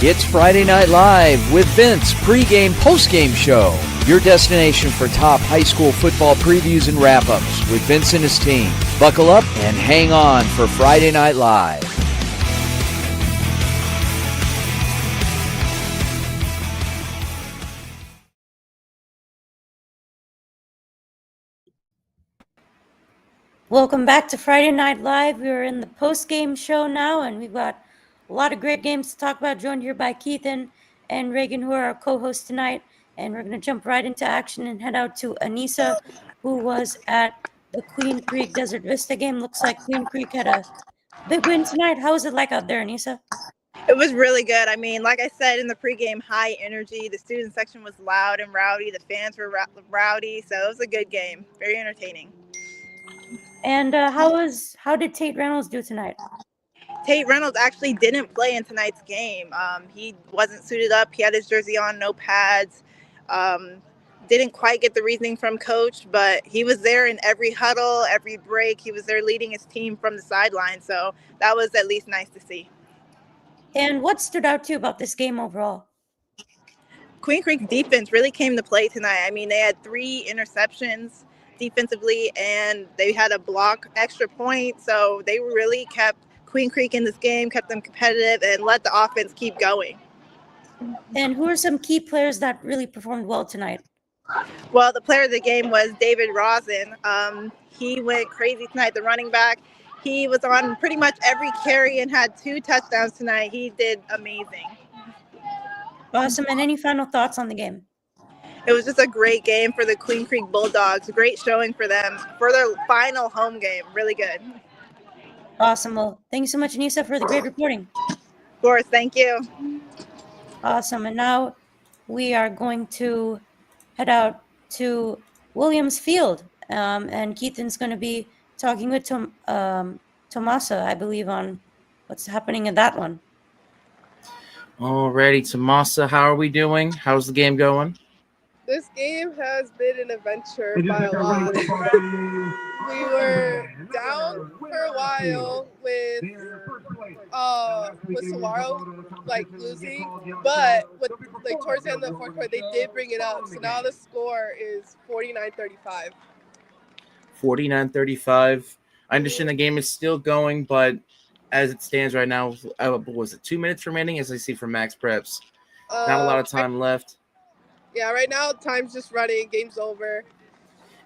It's Friday Night Live with Vince, pregame, postgame show. Your destination for top high school football previews and wrap-ups with Vince and his team. Buckle up and hang on for Friday Night Live. Welcome back to Friday Night Live. We're in the post-game show now, and we've got a lot of great games to talk about, joined here by Keith and Reagan, who are our co-hosts tonight. And we're going to jump right into action and head out to Anissa, who was at the Queen Creek Desert Vista game. Looks like Queen Creek had a big win tonight. How was it like out there, Anissa? It was really good. I mean, like I said in the pregame, high energy. The student section was loud and rowdy. The fans were rowdy. So it was a good game. Very entertaining. And how did Tate Reynolds do tonight? Tate Reynolds actually didn't play in tonight's game. He wasn't suited up. He had his jersey on, no pads. Didn't quite get the reasoning from coach, but he was there in every huddle, every break. He was there leading his team from the sideline. So that was at least nice to see. And what stood out to you about this game overall? Queen Creek defense really came to play tonight. I mean, they had 3 interceptions defensively, and they had a block extra point. So they really kept Queen Creek in this game, kept them competitive, and let the offense keep going. And who are some key players that really performed well tonight? Well, the player of the game was David Rosen. He went crazy tonight, the running back. He was on pretty much every carry and had 2 touchdowns tonight. He did amazing. Awesome. And any final thoughts on the game? It was just a great game for the Queen Creek Bulldogs. Great showing for them for their final home game. Really good. Awesome. Well, thank you so much, Anissa, for the great reporting. Of course. Thank you. Awesome. And now we are going to head out to Williams Field. And Keaton's going to be talking with Tomasa, I believe, on what's happening in that one. Alrighty, Tomasa, how are we doing? How's the game going? This game has been an adventure by a lot. We were down for a while with Saguaro losing, but towards the end of the fourth quarter they did bring it up. So now the score is 49-35. 49-35. I understand the game is still going, but as it stands right now, was it 2 minutes remaining? As I see from Max Preps, not a lot of time left. Yeah, right now time's just running. Game's over.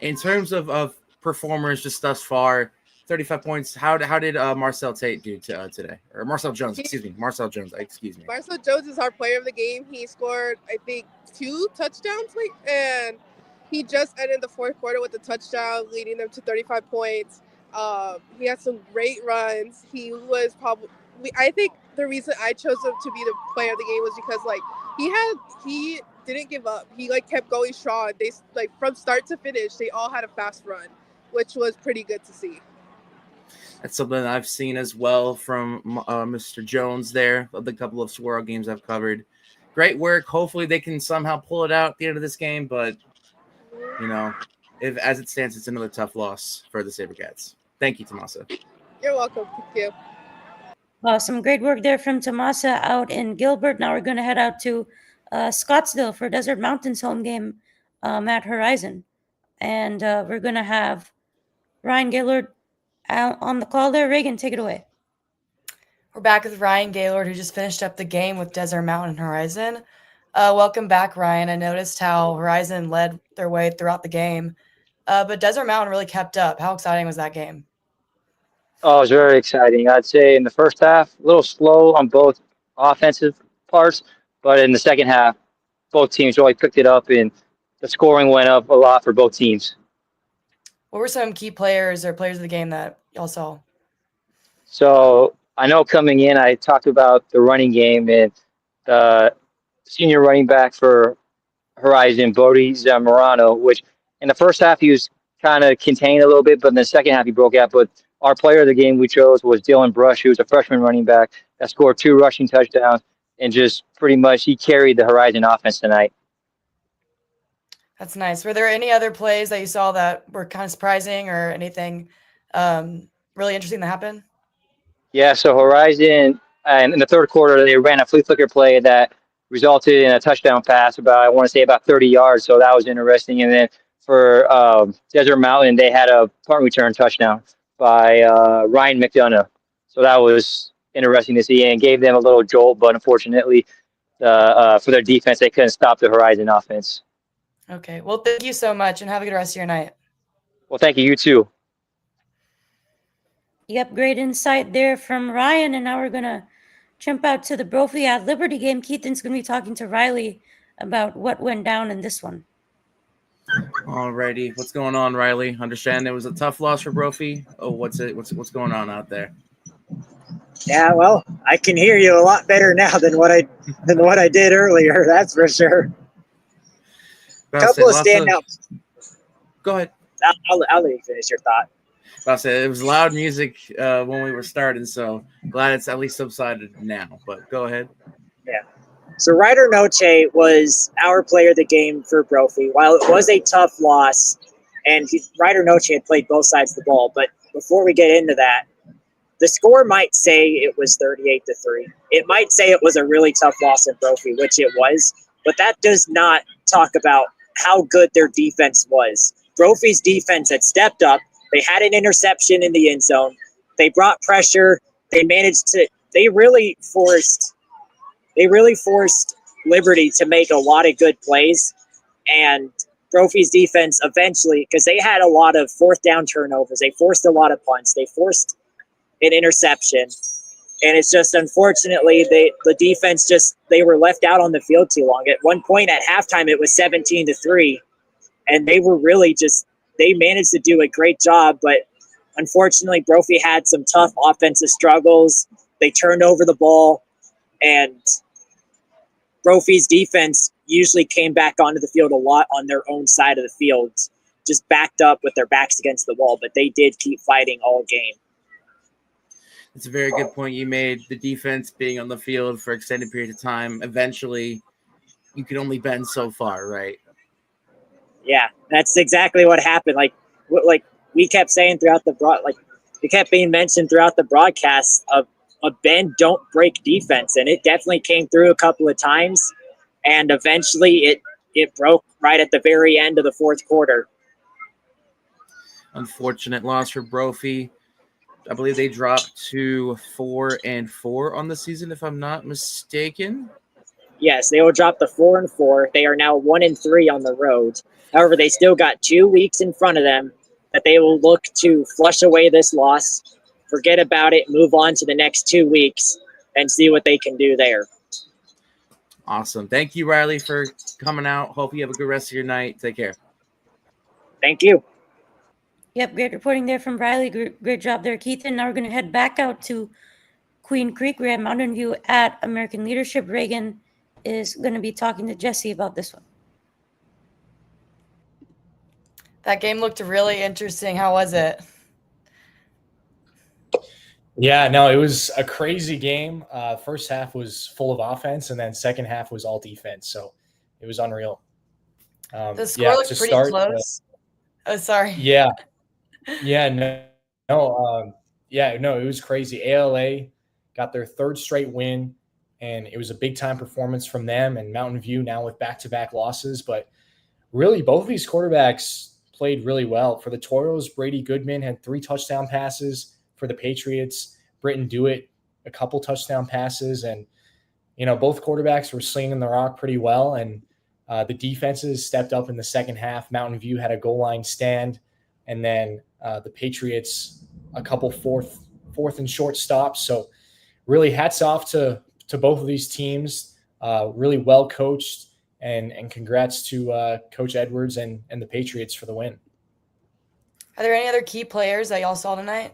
In terms of performers just thus far, 35 points. How did Marcel Tate do today? Or Marcel Jones, excuse me. Marcel Jones is our player of the game. He scored, I think, 2 touchdowns, and he just ended the fourth quarter with a touchdown, leading them to 35 points. He had some great runs. He was I think the reason I chose him to be the player of the game was because he didn't give up. He kept going strong. They from start to finish, they all had a fast run, which was pretty good to see. That's something I've seen as well from Mr. Jones there, of the couple of Saguaro games I've covered. Great work. Hopefully they can somehow pull it out at the end of this game, but if as it stands, it's another tough loss for the SaberCats. Thank you, Tomasa. You're welcome. Thank you. Awesome. Great work there from Tomasa out in Gilbert. Now we're going to head out to Scottsdale for Desert Mountain's home game at Horizon. And we're going to have Ryan Gaylord on the call there. Reagan, take it away. We're back with Ryan Gaylord, who just finished up the game with Desert Mountain and Horizon. Welcome back, Ryan. I noticed how Horizon led their way throughout the game, but Desert Mountain really kept up. How exciting was that game? Oh, it was very exciting. I'd say in the first half, a little slow on both offensive parts, but in the second half, both teams really picked it up, and the scoring went up a lot for both teams. What were some key players or players of the game that y'all saw? So I know coming in, I talked about the running game, and the senior running back for Horizon, Bodie Zamorano, which in the first half he was kind of contained a little bit, but in the second half he broke out. But our player of the game we chose was Dylan Brush, who was a freshman running back that scored 2 rushing touchdowns, and just pretty much he carried the Horizon offense tonight. That's nice. Were there any other plays that you saw that were kind of surprising or anything really interesting that happened? Yeah, so Horizon And in the third quarter, they ran a flea flicker play that resulted in a touchdown pass I want to say about 30 yards. So that was interesting. And then for Desert Mountain, they had a punt return touchdown by Ryan McDonough. So that was interesting to see and gave them a little jolt. But unfortunately, for their defense, they couldn't stop the Horizon offense. Okay. Well, thank you so much and have a good rest of your night. Well, thank you. You too. Yep, great insight there from Ryan. And now we're going to jump out to the Brophy at Liberty game. Keaton's going to be talking to Riley about what went down in this one. Alrighty, what's going on, Riley? Understand it was a tough loss for Brophy. Oh, what's going on out there? Yeah, well, I can hear you a lot better now than what I did earlier. That's for sure. Couple of standouts. Go ahead. I'll let you finish your thought. I said it was loud music when we were starting, so glad it's at least subsided now. But go ahead. Yeah. So Ryder Noche was our player of the game for Brophy. While it was a tough loss, and Ryder Noche had played both sides of the ball, but before we get into that, the score might say it was 38-3. It might say it was a really tough loss in Brophy, which it was, but that does not talk about how good their defense was. Brophy's defense had stepped up. They had an interception in the end zone. They brought pressure. They really forced Liberty to make a lot of good plays. And Brophy's defense eventually, because they had a lot of fourth down turnovers, they forced a lot of punts, they forced an interception. And it's just, unfortunately, the defense they were left out on the field too long. At one point at halftime, it was 17-3. And they were really they managed to do a great job. But unfortunately, Brophy had some tough offensive struggles. They turned over the ball. And Brophy's defense usually came back onto the field a lot on their own side of the field, just backed up with their backs against the wall. But they did keep fighting all game. It's a very good point you made. The defense being on the field for extended periods of time, eventually you can only bend so far, right? Yeah, that's exactly what happened. Like we kept saying throughout it kept being mentioned throughout the broadcast of a bend don't break defense, and it definitely came through a couple of times, and eventually it broke right at the very end of the fourth quarter. Unfortunate loss for Brophy. I believe they dropped to 4-4 on the season, if I'm not mistaken. Yes, they will drop to 4-4. They are now 1-3 on the road. However, they still got 2 weeks in front of them that they will look to flush away this loss, forget about it, move on to the next 2 weeks, and see what they can do there. Awesome. Thank you, Riley, for coming out. Hope you have a good rest of your night. Take care. Thank you. Yep, great reporting there from Riley. Great job there, Keith. And now we're going to head back out to Queen Creek. We're at Mountain View at American Leadership. Reagan is going to be talking to Jesse about this one. That game looked really interesting. How was it? Yeah, no, it was a crazy game. First half was full of offense, and then second half was all defense. So it was unreal. The score looked pretty close. Oh, sorry. Yeah. It was crazy. ALA got their third straight win, and it was a big-time performance from them, and Mountain View now with back-to-back losses. But really, both of these quarterbacks played really well. For the Toros, Brady Goodman had 3 touchdown passes. For the Patriots, Britton Dewitt, a couple touchdown passes. And, both quarterbacks were slinging the rock pretty well. And the defenses stepped up in the second half. Mountain View had a goal line stand. And then the Patriots, a couple fourth and short stops. So really hats off to both of these teams. Really well coached. And congrats to Coach Edwards and the Patriots for the win. Are there any other key players that y'all saw tonight?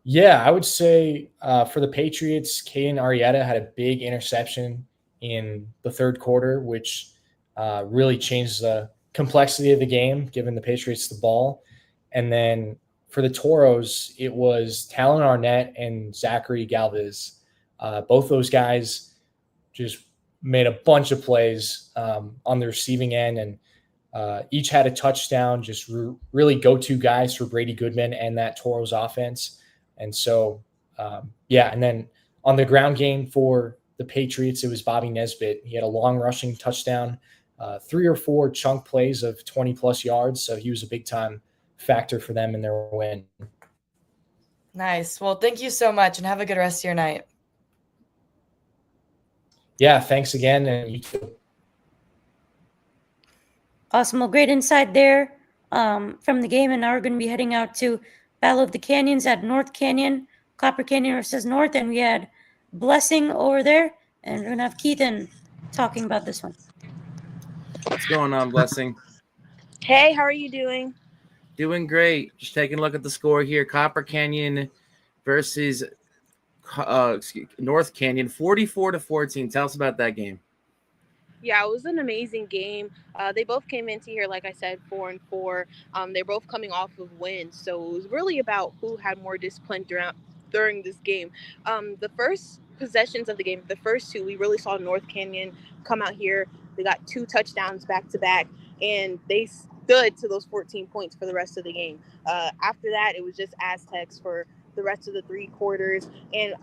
Yeah, I would say for the Patriots, Caden Arrieta had a big interception in the third quarter, which really changed the complexity of the game, giving the Patriots the ball. And then for the Toros, it was Talon Arnett and Zachary Galvez. Both those guys just made a bunch of plays on the receiving end, and each had a touchdown, just really go-to guys for Brady Goodman and that Toros offense. And so Yeah, and then on the ground game for the Patriots, it was Bobby Nesbitt. He had a long rushing touchdown, 3 or 4 chunk plays of 20-plus yards, so he was a big-time factor for them in their win. Nice. Well, thank you so much, and have a good rest of your night. Yeah, thanks again, and you too. Awesome. Well, great insight there from the game. And now we're going to be heading out to Battle of the Canyons at North Canyon, Copper Canyon versus North. And we had Blessing over there. And we're going to have Keithan talking about this one. What's going on, Blessing? Hey, how are you doing? Doing great. Just taking a look at the score here. Copper Canyon versus North Canyon, 44-14. Tell us about that game. Yeah, it was an amazing game. They both came into here, like I said, 4-4. They're both coming off of wins, so it was really about who had more discipline during this game. The first possessions of the game, the first 2, we really saw North Canyon come out here. They got 2 touchdowns back to back, and they stood to those 14 points for the rest of the game. After that, it was just Aztecs for the rest of the 3 quarters, and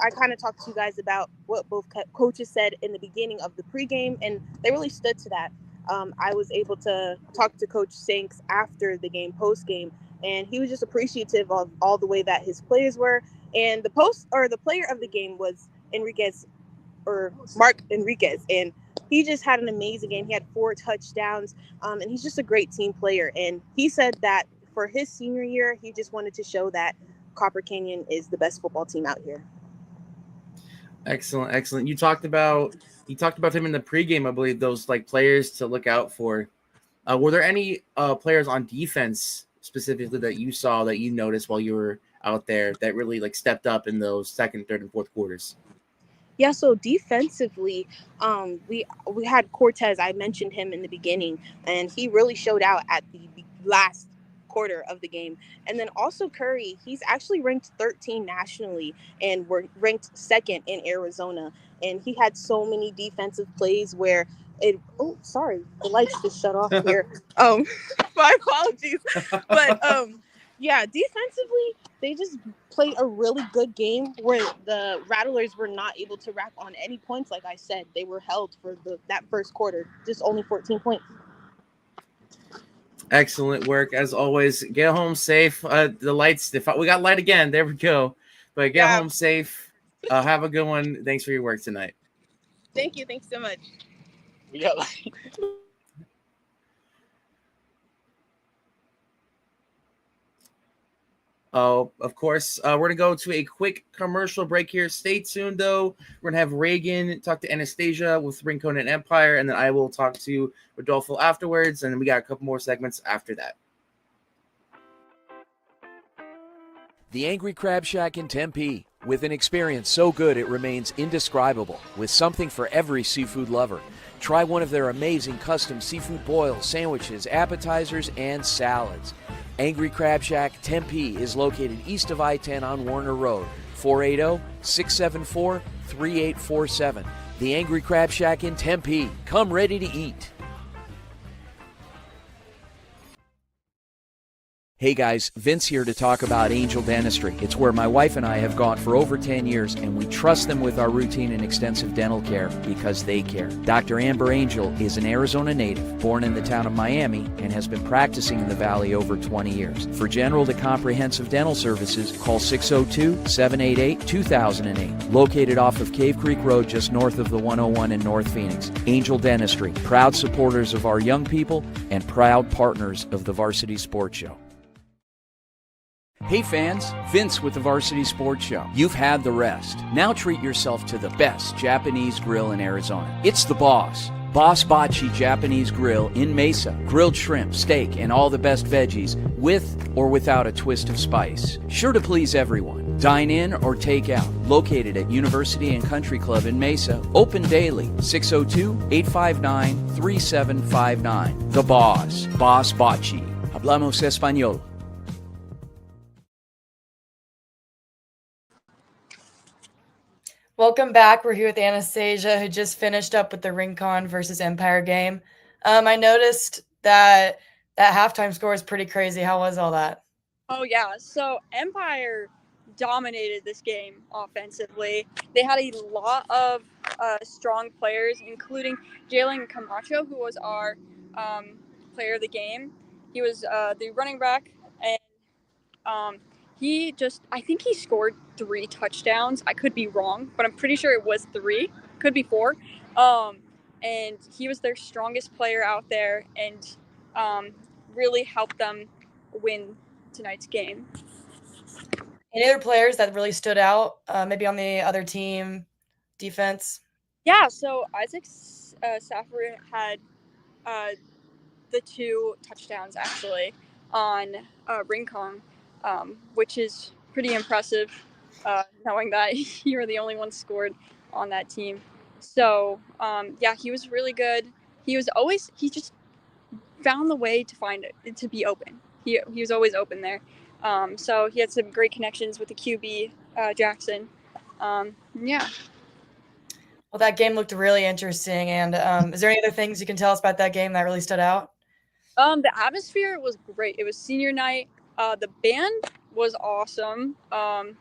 I kind of talked to you guys about what both coaches said in the beginning of the pregame, and they really stood to that. I was able to talk to Coach Sinks after the game, postgame, and he was just appreciative of all the way that his players were. And the player of the game was Mark Enriquez, and he just had an amazing game. He had 4 touchdowns, and he's just a great team player. And he said that for his senior year, he just wanted to show that Copper Canyon is the best football team out here. Excellent. You talked about him in the pregame, I believe, those players to look out for. Were there any players on defense specifically that you saw that you noticed while you were out there that really stepped up in those second, third, and fourth quarters? Yeah, so defensively, we had Cortez. I mentioned him in the beginning, and he really showed out at the last quarter of the game. And then also Curry, he's actually ranked 13 nationally, and we're ranked 2nd in Arizona. And he had so many defensive plays where the lights just shut off here. My apologies. But yeah, defensively, they just played a really good game where the Rattlers were not able to rack on any points. Like I said, they were held for that first quarter, just only 14 points. Excellent work as always. Get home safe. The lights, we got light again. There we go. But get home safe. Have a good one. Thanks for your work tonight. Thank you. Thanks so much. We got light. Of course, we're going to go to a quick commercial break here. Stay tuned, though. We're going to have Reagan talk to Anastasia with Rincon and Empire, and then I will talk to Rodolfo afterwards, and then we got a couple more segments after that. The Angry Crab Shack in Tempe. With an experience so good it remains indescribable, with something for every seafood lover. Try one of their amazing custom seafood boils, sandwiches, appetizers, and salads. Angry Crab Shack Tempe is located east of I-10 on Warner Road, 480-674-3847. The Angry Crab Shack in Tempe. Come ready to eat. Hey guys, Vince here to talk about Angel Dentistry. It's where my wife and I have gone for over 10 years, and we trust them with our routine and extensive dental care because they care. Dr. Amber Angel is an Arizona native, born in the town of Miami, and has been practicing in the Valley over 20 years. For general to comprehensive dental services, call 602-788-2008. Located off of Cave Creek Road just north of the 101 in North Phoenix. Angel Dentistry, proud supporters of our young people and proud partners of the Varsity Sports Show. Hey fans, Vince with the Varsity Sports Show. You've had the rest. Now treat yourself to the best Japanese grill in Arizona. It's the Boss. Boss Bachi Japanese Grill in Mesa. Grilled shrimp, steak, and all the best veggies with or without a twist of spice. Sure to please everyone. Dine in or take out. Located at University and Country Club in Mesa. Open daily. 602-859-3759. The Boss. Boss Bachi. Hablamos Español. Welcome back. We're here with Anastasia, who just finished up with the Rincon versus Empire game. I noticed that that halftime score is pretty crazy. How was all that? Oh, yeah. So Empire dominated this game offensively. They had a lot of strong players, including Jalen Camacho, who was our player of the game. He was the running back, and I think he scored 3 touchdowns. I could be wrong, but I'm pretty sure it was 3. Could be 4. And he was their strongest player out there and really helped them win tonight's game. Any other players that really stood out, maybe on the other team defense? Yeah, so Isaac Saffer had the 2 touchdowns actually on Rincon, which is pretty impressive, knowing that you were the only one scored on that team. So yeah, he was really good. He just found the way to find it to be open. He was always open there. So he had some great connections with the QB Jackson. Yeah. Well, that game looked really interesting. And is there any other things you can tell us about that game that really stood out? The atmosphere was great. It was senior night. The band was awesome.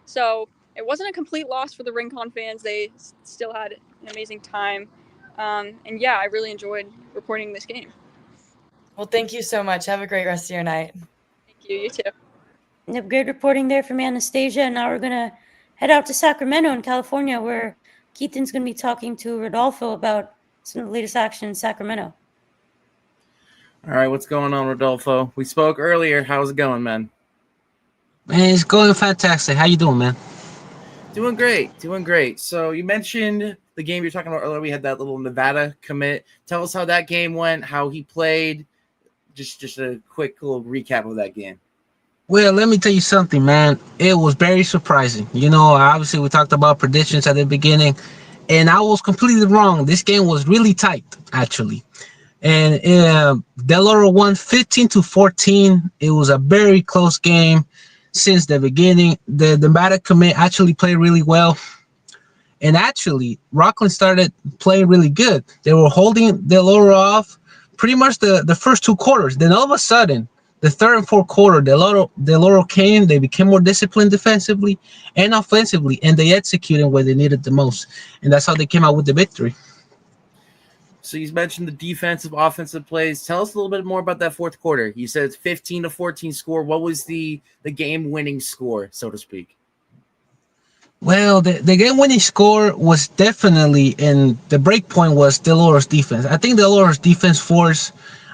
So it wasn't a complete loss for the Rincon fans. They still had an amazing time. And yeah, I really enjoyed reporting this game. Well, thank you so much. Have a great rest of your night. Thank you. You too. Yep, great reporting there from Anastasia. And now we're going to head out to Sacramento in California, where Keaton's going to be talking to Rodolfo about some of the latest action in Sacramento. All right, what's going on, Rodolfo? We spoke earlier. How's it going, man? Man, it's going fantastic. How you doing, man? Doing great. So you mentioned the game you're talking about earlier. We had that little Nevada commit. Tell us how that game went, how he played. Just a quick little recap of that game. Well, let me tell you something, man. It was very surprising. You know, obviously we talked about predictions at the beginning, and I was completely wrong. This game was really tight, actually. And Del Oro won 15-14. It was a very close game since the beginning. The Nevada commit actually played really well. And actually, Rockland started playing really good. They were holding Del Oro off pretty much the first 2 quarters. Then all of a sudden, the third and fourth quarter, Del Oro came. They became more disciplined defensively and offensively, and they executed where they needed the most. And that's how they came out with the victory. So you mentioned the defensive, offensive plays. Tell us a little bit more about that fourth quarter. You said it's 15-14 score. What was the game-winning score, so to speak? Well, the game-winning score was definitely, and the break point was Del Oro's defense. I think Del Oro's defense forced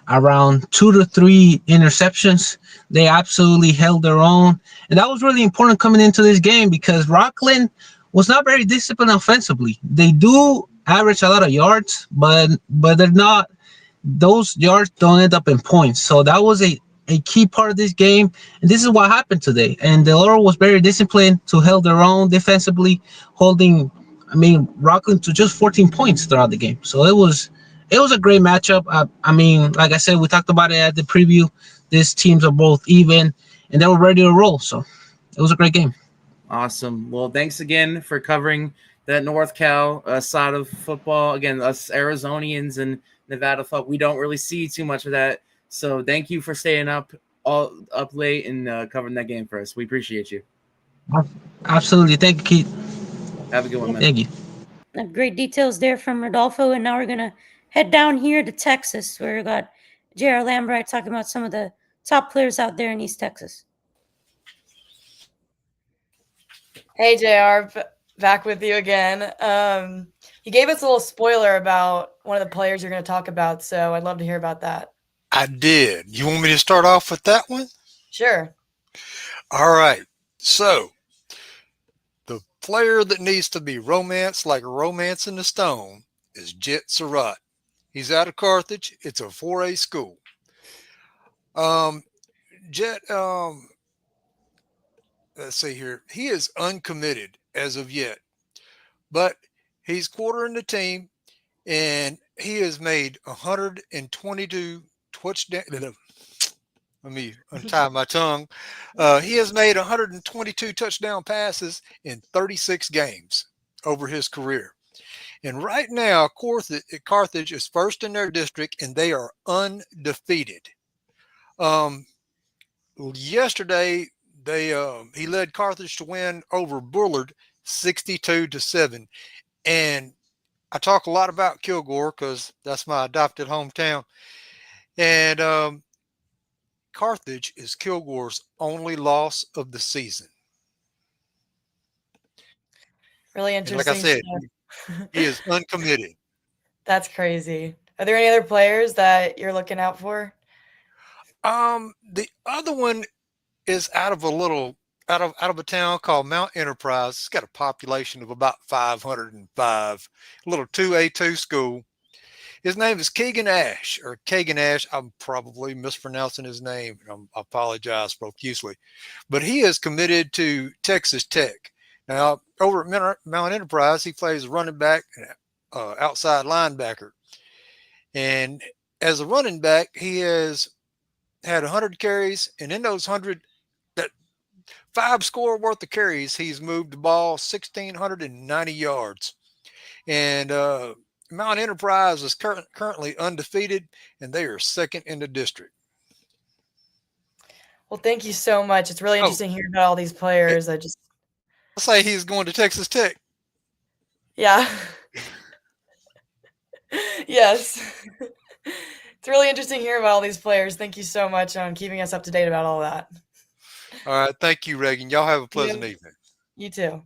around 2 to 3 interceptions. They absolutely held their own, and that was really important coming into this game because Rockland was not very disciplined offensively. They do average a lot of yards, but they're not. Those yards don't end up in points. So that was a key part of this game, and this is what happened today. And Del Oro was very disciplined to hold their own defensively, holding, Rockland to just 14 points throughout the game. So it was a great matchup. Like I said, we talked about it at the preview. These teams are both even, and they were ready to roll. So it was a great game. Awesome. Well, thanks again for covering that North Cal side of football. Again, us Arizonians and Nevada folk, we don't really see too much of that. So thank you for staying up late and covering that game for us. We appreciate you. Absolutely. Thank you, Keith. Have a good one, man. Thank you. Great details there from Rodolfo. And now we're going to head down here to Texas, where we got J.R. Lambright talking about some of the top players out there in East Texas. Hey, JR, back with you again. You gave us a little spoiler about one of the players you're going to talk about, so I'd love to hear about that. I did. You want me to start off with that one? Sure. All right. So, the player that needs to be romanced like a romance in the stone is Jet Surratt. He's out of Carthage. It's a 4A school. Jet, let's see here. He is uncommitted as of yet, but he's quartering the team, and he has made 122 touchdowns. Let me untie my tongue. He has made 122 touchdown passes in 36 games over his career. And right now, Carthage is first in their district, and they are undefeated. Yesterday, he led Carthage to win over Bullard 62-7. And I talk a lot about Kilgore because that's my adopted hometown. And Carthage is Kilgore's only loss of the season. Really And like I interesting said, he is uncommitted. That's crazy. Are there any other players that you're looking out for? The other one is out of a town called Mount Enterprise. It's got a population of about 505. A little 2A2 school. His name is Keegan Ash, or Kagan Ash. I'm probably mispronouncing his name. I apologize profusely. But he is committed to Texas Tech. Now, over at Mount Enterprise, he plays running back and outside linebacker. And as a running back, he has had 100 carries. And in those 100, that 5 score worth of carries, he's moved the ball 1,690 yards. And Mount Enterprise is currently undefeated, and they are second in the district. Well, thank you so much. It's really interesting hearing about all these players. I'll say he's going to Texas Tech. Yeah. Yes. It's really interesting hearing about all these players. Thank you so much on keeping us up to date about all that. All right. Thank you, Reagan. Y'all have a pleasant evening. You too.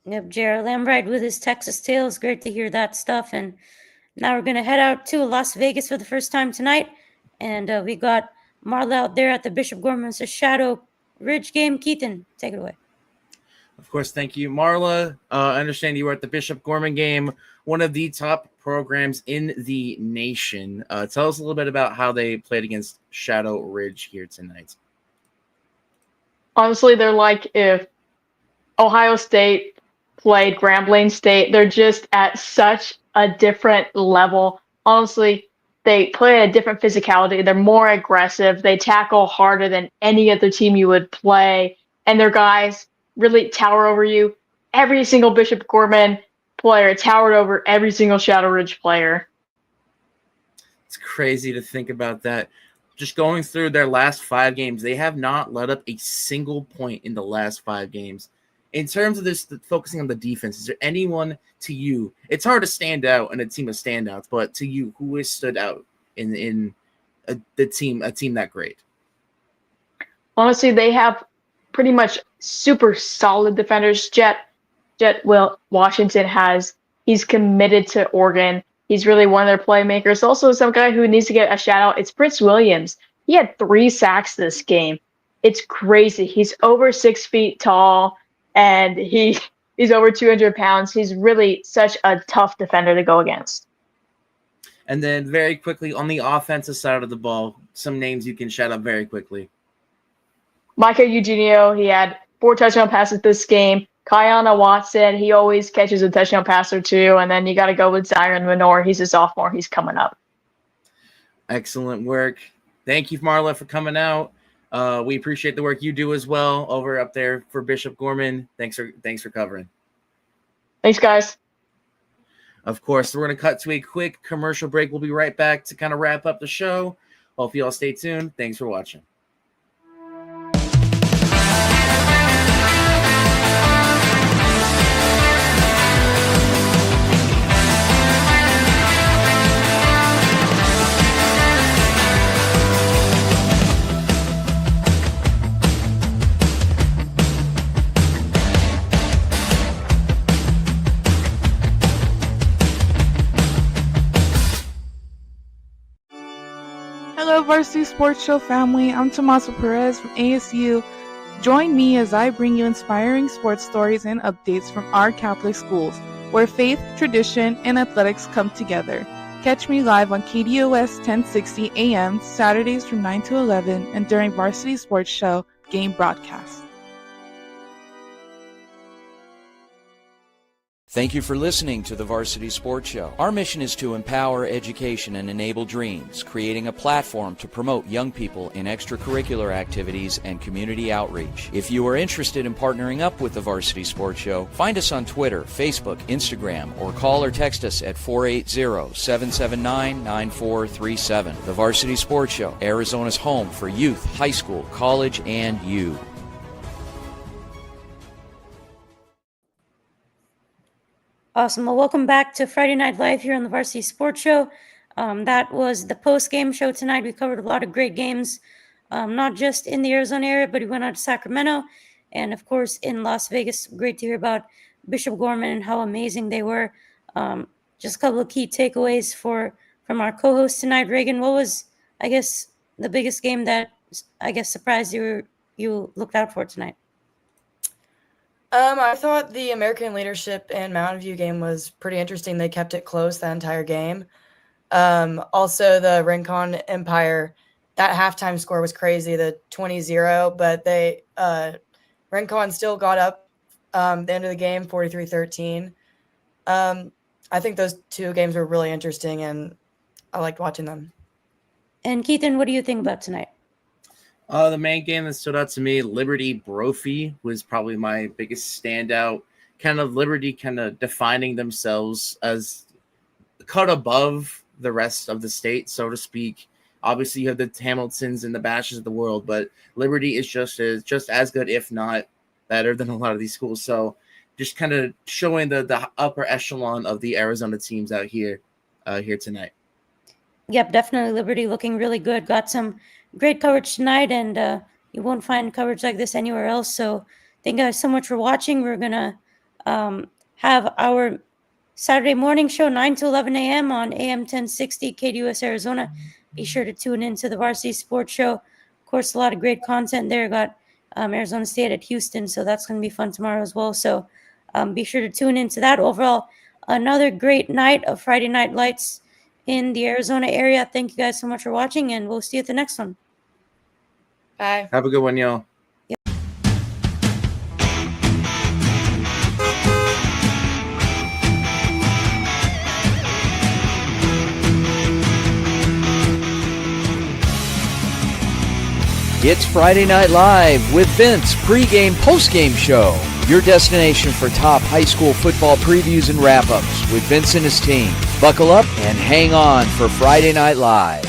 Yep, Jared Lambright with his Texas Tales. Great to hear that stuff. And now we're going to head out to Las Vegas for the first time tonight. And we got Marla out there at the Bishop Gorman's Shadow Ridge game. Keithan, take it away. Of course, thank you, Marla. I understand you were at the Bishop Gorman game, one of the top programs in the nation. Tell us a little bit about how they played against Shadow Ridge here tonight. Honestly, they're like if Ohio State played Grambling State. They're just at such a different level. Honestly, they play a different physicality. They're more aggressive. They tackle harder than any other team you would play. And their guys really tower over you. Every single Bishop Gorman player towered over every single Shadow Ridge player. It's crazy to think about that. Just going through their last 5 games, they have not let up a single point in the last 5 games. In terms of this, focusing on the defense, is there anyone to you? It's hard to stand out in a team of standouts, but to you, who has stood out in a team that great? Honestly, they have pretty much super solid defenders. Jet Washington he's committed to Oregon. He's really one of their playmakers. Also, some guy who needs to get a shout out. It's Prince Williams. He had 3 sacks this game. It's crazy. He's over 6 feet tall. And he's over 200 pounds. He's really such a tough defender to go against. And then very quickly on the offensive side of the ball, some names you can shout out very quickly. Micah Eugenio, he had 4 touchdown passes this game. Kiana Watson, he always catches a touchdown pass or 2. And then you got to go with Zion Minor. He's a sophomore. He's coming up. Excellent work. Thank you, Marla, for coming out. We appreciate the work you do as well over up there for Bishop Gorman. Thanks for covering. Thanks, guys. Of course, we're going to cut to a quick commercial break. We'll be right back to kind of wrap up the show. Hope you all stay tuned. Thanks for watching. Hello, Varsity Sports Show family. I'm Tommaso Perez from ASU. Join me as I bring you inspiring sports stories and updates from our Catholic schools, where faith, tradition, and athletics come together. Catch me live on KDOS 1060 AM Saturdays from 9 to 11 and during Varsity Sports Show game broadcast. Thank you for listening to the Varsity Sports Show. Our mission is to empower education and enable dreams, creating a platform to promote young people in extracurricular activities and community outreach. If you are interested in partnering up with the Varsity Sports Show, find us on Twitter, Facebook, Instagram, or call or text us at 480-779-9437. The Varsity Sports Show, Arizona's home for youth, high school, college, and you. Awesome. Well, welcome back to Friday Night Live here on the Varsity Sports Show. That was the post-game show tonight. We covered a lot of great games, not just in the Arizona area, but we went out to Sacramento and, of course, in Las Vegas. Great to hear about Bishop Gorman and how amazing they were. Just a couple of key takeaways from our co-host tonight. Reagan, what was, I guess, the biggest game that, I guess, surprised you looked out for tonight? I thought the American Leadership and Mountain View game was pretty interesting. They kept it close that entire game. Also, the Rincon Empire, that halftime score was crazy, the 20-0, but Rincon still got up the end of the game, 43-13. I think those two games were really interesting, and I liked watching them. And Keithan, what do you think about tonight? The main game that stood out to me, Liberty Brophy, was probably my biggest standout. Kind of Liberty kind of defining themselves as cut above the rest of the state, so to speak. Obviously, you have the Hamiltons and the Bashes of the world, but Liberty is just as good, if not better, than a lot of these schools. So just kind of showing the upper echelon of the Arizona teams out here tonight. Yep, definitely Liberty looking really good. Got some great coverage tonight, and you won't find coverage like this anywhere else. So thank you guys so much for watching. We're going to have our Saturday morning show, 9 to 11 a.m. on AM 1060 KDUS Arizona. Be sure to tune into the Varsity Sports Show. Of course, a lot of great content there. Got Arizona State at Houston, so that's going to be fun tomorrow as well. So be sure to tune into that. Overall, another great night of Friday Night Lights in the Arizona area. Thank you guys so much for watching, and we'll see you at the next one. Bye. Have a good one, y'all. It's Friday Night Live with Vince, pregame, postgame show. Your destination for top high school football previews and wrap-ups with Vince and his team. Buckle up and hang on for Friday Night Live.